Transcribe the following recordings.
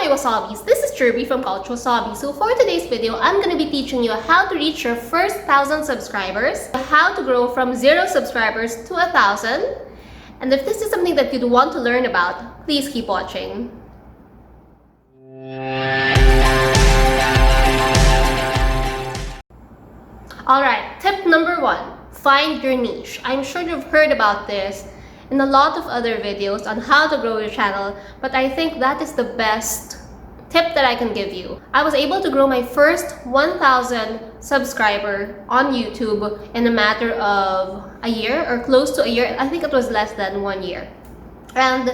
my wasabis, this is Jirbie from Couchwasabi. So for today's video, I'm going to be teaching you how to reach your first 1,000 subscribers, how to grow from 0 subscribers to 1,000. And if this is something that you'd want to learn about, please keep watching. Alright, tip number 1, find your niche. I'm sure you've heard about this in a lot of other videos on how to grow your channel, but I think that is the best tip that I can give you. I was able to grow my first 1,000 subscriber on YouTube in a matter of a year or close to a year. I think it was less than 1 year. And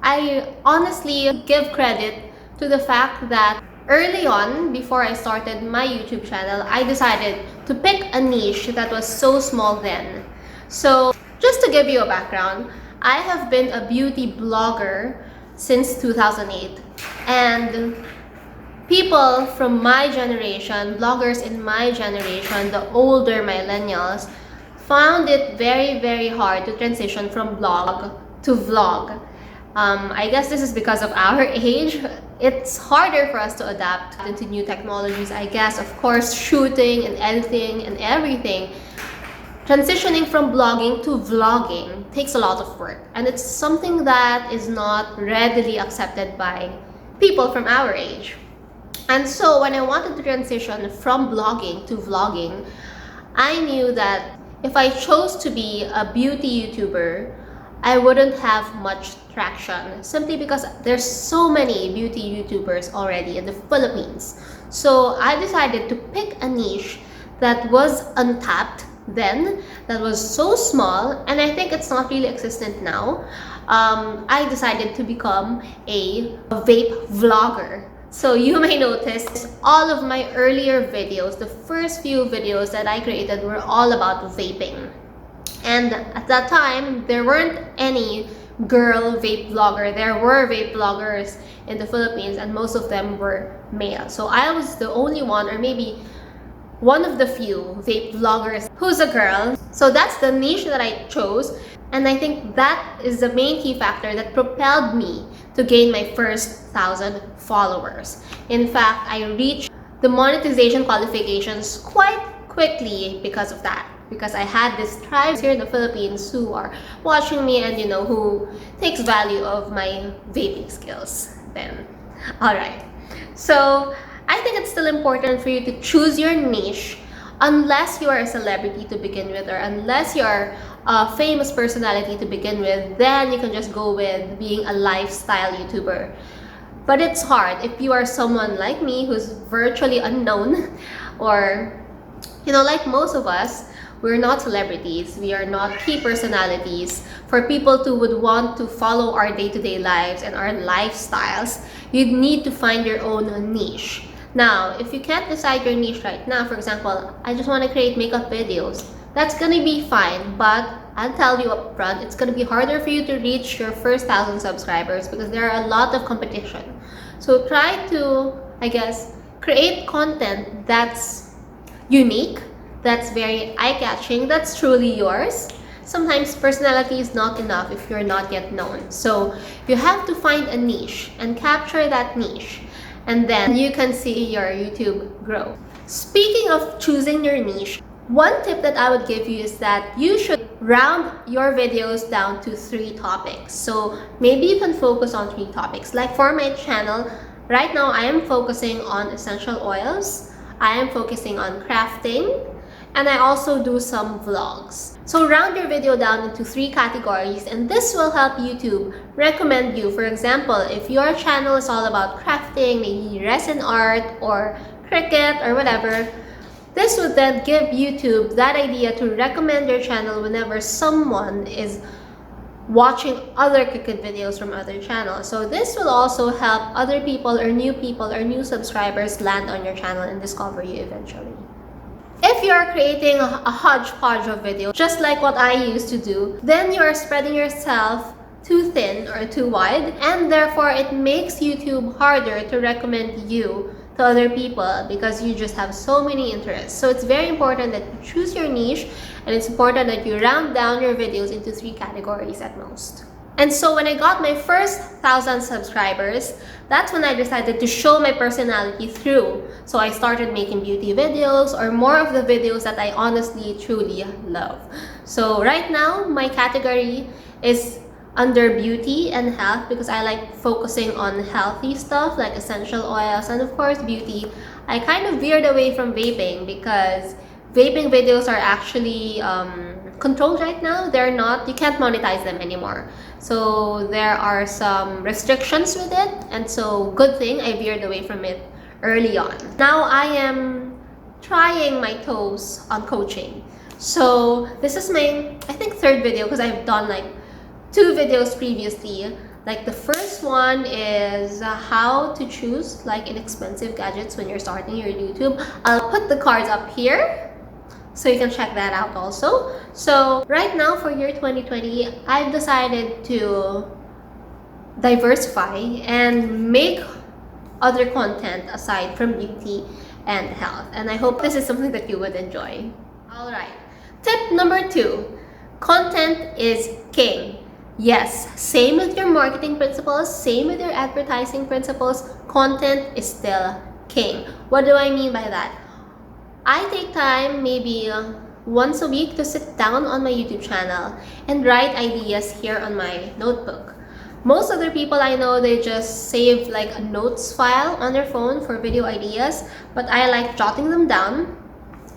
I honestly give credit to the fact that early on, before I started my YouTube channel, I decided to pick a niche that was so small then. So just to give you a background, I have been a beauty blogger since 2008, and people from my generation, bloggers in my generation, the older millennials, found it very hard to transition from blog to vlog. I guess this is because of our age. It's harder for us to adapt into new technologies, I guess. Of course, shooting and editing and everything. Transitioning from blogging to vlogging takes a lot of work, and it's something that is not readily accepted by people from our age. And so when I wanted to transition from blogging to vlogging, I knew that if I chose to be a beauty YouTuber, I wouldn't have much traction, simply because there's so many beauty YouTubers already in the Philippines. So I decided to pick a niche that was untapped then, that was so small, and I think it's not really existent now. I decided to become a vape vlogger. So you may notice all of my earlier videos, the first few videos that I created were all about vaping. And at that time, there weren't any girl vape vlogger. There were vape vloggers in the Philippines, and most of them were male. So I was the only one, or maybe one of the few vape vloggers who's a girl. So that's the niche that I chose, and I think that is the main key factor that propelled me to gain my first 1,000 followers. In fact, I reached the monetization qualifications quite quickly because of that, because I had this tribe here in the Philippines who are watching me and who takes value of my vaping skills then. Alright, so I think it's still important for you to choose your niche unless you are a celebrity to begin with, or unless you are a famous personality to begin with. Then you can just go with being a lifestyle YouTuber. But it's hard if you are someone like me who's virtually unknown, or like most of us, we're not celebrities, we are not key personalities. For people to would want to follow our day-to-day lives and our lifestyles, you'd need to find your own niche. Now, if you can't decide your niche right now, for example, I just want to create makeup videos, that's gonna be fine, but I'll tell you up front, it's gonna be harder for you to reach your first 1,000 subscribers because there are a lot of competition. So try to, I guess, create content that's unique, that's very eye-catching, that's truly yours. Sometimes personality is not enough if you're not yet known. So you have to find a niche and capture that niche, and then you can see your YouTube grow. Speaking of choosing your niche, one tip that I would give you is that you should round your videos down to 3 topics. So maybe you can focus on 3 topics. Like for my channel, right now I am focusing on essential oils, I am focusing on crafting, and I also do some vlogs. So round your video down into 3 categories, and this will help YouTube recommend you. For example, if your channel is all about crafting, maybe resin art or cricut or whatever, this would then give YouTube that idea to recommend your channel whenever someone is watching other cricut videos from other channels. So this will also help other people or new subscribers land on your channel and discover you eventually. If you are creating a hodgepodge of videos, just like what I used to do, then you are spreading yourself too thin or too wide, and therefore it makes YouTube harder to recommend you to other people because you just have so many interests. So it's very important that you choose your niche, and it's important that you round down your videos into 3 categories at most. And so when I got my first 1,000 subscribers, that's when I decided to show my personality through. So I started making beauty videos, or more of the videos that I honestly, truly love. So right now, my category is under beauty and health because I like focusing on healthy stuff like essential oils and of course beauty. I kind of veered away from vaping because vaping videos are actually controlled right now. They're not, you can't monetize them anymore. So there are some restrictions with it, and so good thing I veered away from it early on. Now I am trying my toes on coaching. So this is my, I think, third video because I've done like 2 videos previously. Like the first one is how to choose like inexpensive gadgets when you're starting your YouTube. I'll put the cards up here so you can check that out also. So right now for year 2020, I've decided to diversify and make other content aside from beauty and health. And I hope this is something that you would enjoy. All right. Tip number 2, content is king. Yes, same with your marketing principles, same with your advertising principles, content is still king. What do I mean by that? I take time maybe once a week to sit down on my YouTube channel and write ideas here on my notebook. Most other people I know, they just save like a notes file on their phone for video ideas, but I like jotting them down,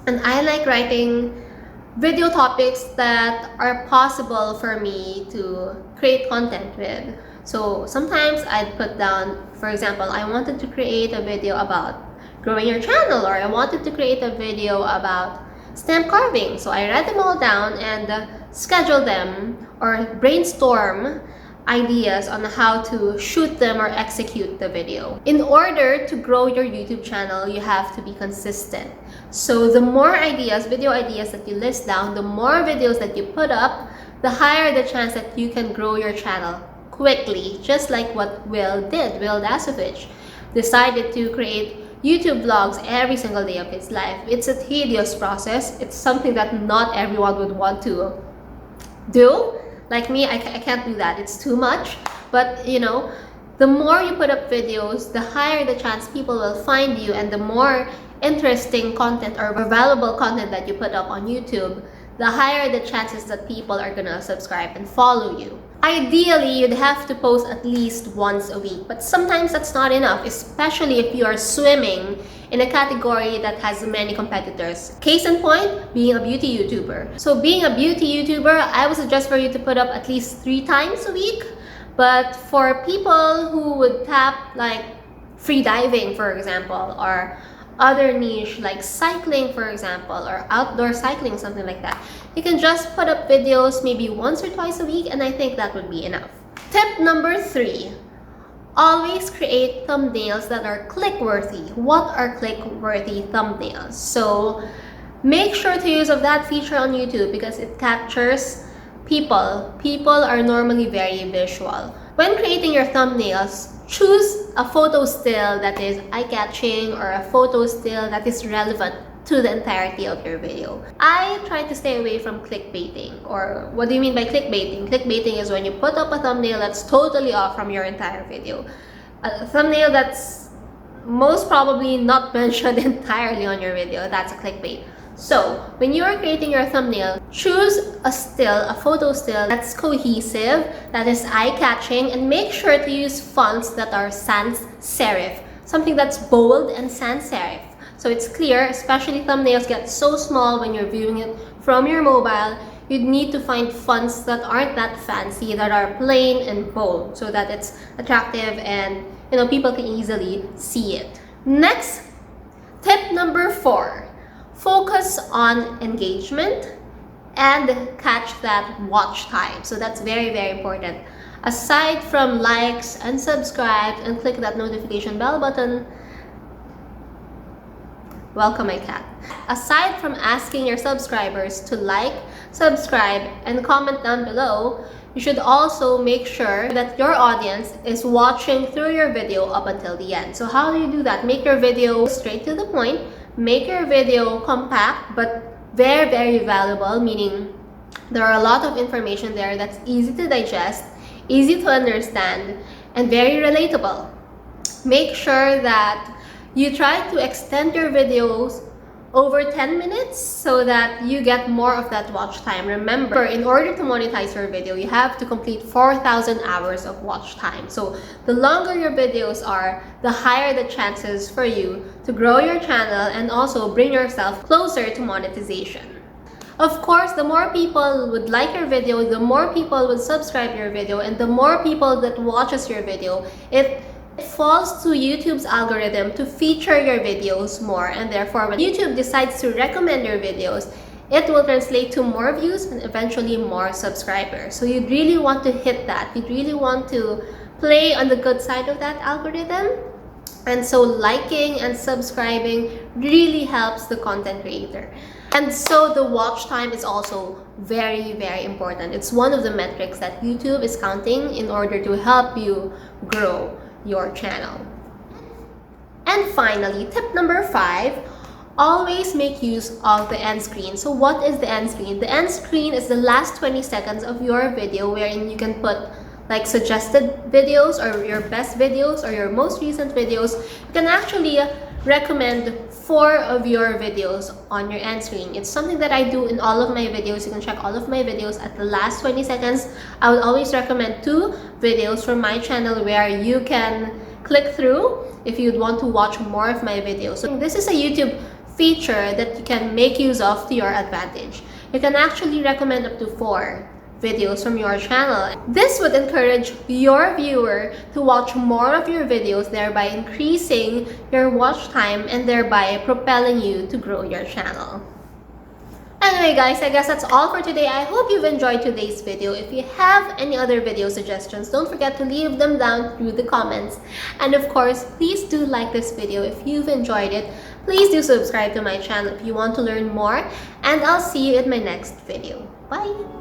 and I like writing video topics that are possible for me to create content with. So sometimes I'd put down, for example, I wanted to create a video about growing your channel, or I wanted to create a video about stamp carving. So I write them all down and schedule them or brainstorm ideas on how to shoot them or execute the video. In order to grow your YouTube channel, you have to be consistent. So the more ideas, video ideas that you list down, the more videos that you put up, the higher the chance that you can grow your channel quickly, just like what Will did. Will Dasovich decided to create YouTube vlogs every single day of his life. It's a tedious process. It's something that not everyone would want to do. Like me, I can't do that. It's too much. But you know, the more you put up videos, the higher the chance people will find you, and the more interesting content or valuable content that you put up on YouTube, the higher the chances that people are gonna subscribe and follow you. Ideally, you'd have to post at least once a week, but sometimes that's not enough, especially if you are swimming in a category that has many competitors. Case in point, being a beauty YouTuber. So being a beauty YouTuber, I would suggest for you to put up at least 3 times a week. But for people who would tap like free diving, for example, or other niche like cycling, for example, or outdoor cycling, something like that, you can just put up videos maybe once or twice a week, and I think that would be enough. Tip number 3, always create thumbnails that are click-worthy. What are click-worthy thumbnails? So make sure to use of that feature on YouTube because it captures people. People are normally very visual. When creating your thumbnails, choose a photo still that is eye-catching or a photo still that is relevant to the entirety of your video. I try to stay away from clickbaiting. Or what do you mean by clickbaiting? Clickbaiting is when you put up a thumbnail that's totally off from your entire video. A thumbnail that's most probably not mentioned entirely on your video, that's a clickbait. So when you are creating your thumbnail, choose a still, a photo still that's cohesive, that is eye-catching, and make sure to use fonts that are sans serif, something that's bold and sans serif. So it's clear, especially thumbnails get so small when you're viewing it from your mobile. You'd need to find fonts that aren't that fancy, that are plain and bold, so that it's attractive and people can easily see it. Next, tip number 4. Focus on engagement and catch that watch time. So that's very, very important. Aside from likes and subscribe and click that notification bell button, welcome my cat. Aside from asking your subscribers to like, subscribe, and comment down below, you should also make sure that your audience is watching through your video up until the end. So how do you do that? Make your video straight to the point. Make your video compact but very, very valuable, meaning there are a lot of information there that's easy to digest, easy to understand, and very relatable. Make sure that you try to extend your videos over 10 minutes so that you get more of that watch time. Remember, in order to monetize your video, you have to complete 4,000 hours of watch time. So the longer your videos are, the higher the chances for you to grow your channel and also bring yourself closer to monetization. Of course, the more people would like your video, the more people would subscribe your video, and the more people that watches your video, it falls to YouTube's algorithm to feature your videos more, and therefore when YouTube decides to recommend your videos, it will translate to more views and eventually more subscribers. So you'd really want to hit that. You'd really want to play on the good side of that algorithm. And so liking and subscribing really helps the content creator. And so the watch time is also very, very important. It's one of the metrics that YouTube is counting in order to help you grow your channel. And finally, tip number 5, always make use of the end screen. So what is the end screen? The end screen is the last 20 seconds of your video wherein you can put like suggested videos or your best videos or your most recent videos. You can actually recommend 4 of your videos on your end screen. It's something that I do in all of my videos. You can check all of my videos at the last 20 seconds. I will always recommend 2 videos from my channel where you can click through if you'd want to watch more of my videos. So this is a YouTube feature that you can make use of to your advantage. You can actually recommend up to 4 videos from your channel. This would encourage your viewer to watch more of your videos, thereby increasing your watch time and thereby propelling you to grow your channel. Anyway guys, I guess that's all for today. I hope you've enjoyed today's video. If you have any other video suggestions, don't forget to leave them down through the comments. And of course, please do like this video if you've enjoyed it. Please do subscribe to my channel if you want to learn more. And I'll see you in my next video. Bye!